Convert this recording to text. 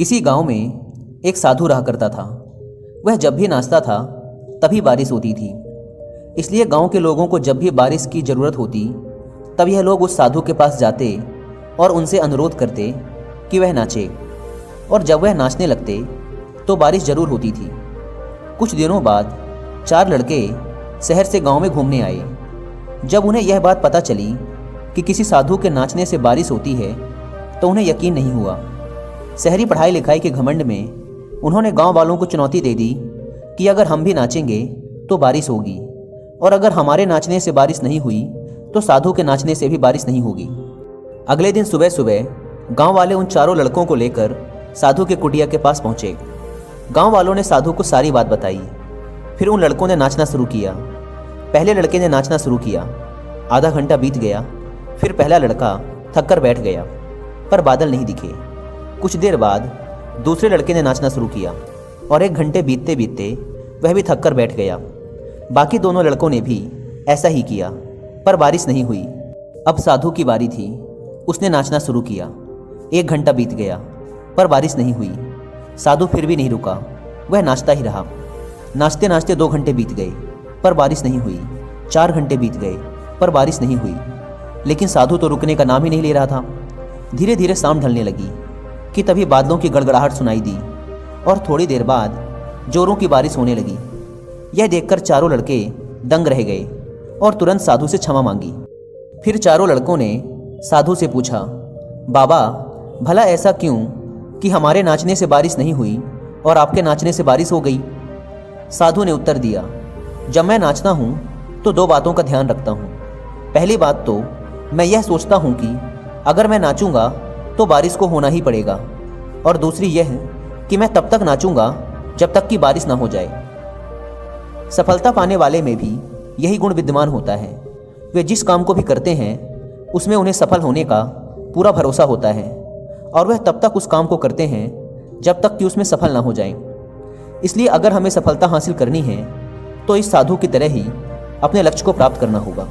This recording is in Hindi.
किसी गांव में एक साधु रहा करता था। वह जब भी नाचता था तभी बारिश होती थी। इसलिए गांव के लोगों को जब भी बारिश की ज़रूरत होती तब यह लोग उस साधु के पास जाते और उनसे अनुरोध करते कि वह नाचे, और जब वह नाचने लगते तो बारिश ज़रूर होती थी। कुछ दिनों बाद 4 लड़के शहर से गांव में घूमने आए। जब उन्हें यह बात पता चली कि किसी साधु के नाचने से बारिश होती है तो उन्हें यकीन नहीं हुआ। शहरी पढ़ाई लिखाई के घमंड में उन्होंने गांव वालों को चुनौती दे दी कि अगर हम भी नाचेंगे तो बारिश होगी, और अगर हमारे नाचने से बारिश नहीं हुई तो साधु के नाचने से भी बारिश नहीं होगी। अगले दिन सुबह सुबह गांव वाले उन चारों लड़कों को लेकर साधु के कुटिया के पास पहुंचे। गांव वालों ने साधु को सारी बात बताई। फिर उन लड़कों ने नाचना शुरू किया। पहले लड़के ने नाचना शुरू किया। आधा घंटा बीत गया। फिर पहला लड़का थक कर बैठ गया, पर बादल नहीं दिखे। कुछ देर बाद दूसरे लड़के ने नाचना शुरू किया और 1 घंटे बीतते बीतते वह भी थक कर बैठ गया। बाकी दोनों लड़कों ने भी ऐसा ही किया, पर बारिश नहीं हुई। अब साधु की बारी थी। उसने नाचना शुरू किया। 1 घंटा बीत गया, पर बारिश नहीं हुई। साधु फिर भी नहीं रुका, वह नाचता ही रहा। नाचते नाचते 2 घंटे बीत गए, पर बारिश नहीं हुई। 4 घंटे बीत गए, पर बारिश नहीं हुई। लेकिन साधु तो रुकने का नाम ही नहीं ले रहा था। धीरे धीरे शाम ढलने लगी कि तभी बादलों की गड़गड़ाहट सुनाई दी और थोड़ी देर बाद जोरों की बारिश होने लगी। यह देखकर चारों लड़के दंग रह गए और तुरंत साधु से क्षमा मांगी। फिर चारों लड़कों ने साधु से पूछा, बाबा, भला ऐसा क्यों कि हमारे नाचने से बारिश नहीं हुई और आपके नाचने से बारिश हो गई? साधु ने उत्तर दिया, जब मैं नाचता हूँ तो 2 बातों का ध्यान रखता हूँ। पहली बात तो मैं यह सोचता हूँ कि अगर मैं नाचूंगा तो बारिश को होना ही पड़ेगा, और दूसरी यह कि मैं तब तक नाचूंगा जब तक कि बारिश ना हो जाए। सफलता पाने वाले में भी यही गुण विद्यमान होता है। वे जिस काम को भी करते हैं उसमें उन्हें सफल होने का पूरा भरोसा होता है, और वह तब तक उस काम को करते हैं जब तक कि उसमें सफल ना हो जाएं। इसलिए अगर हमें सफलता हासिल करनी है तो इस साधु की तरह ही अपने लक्ष्य को प्राप्त करना होगा।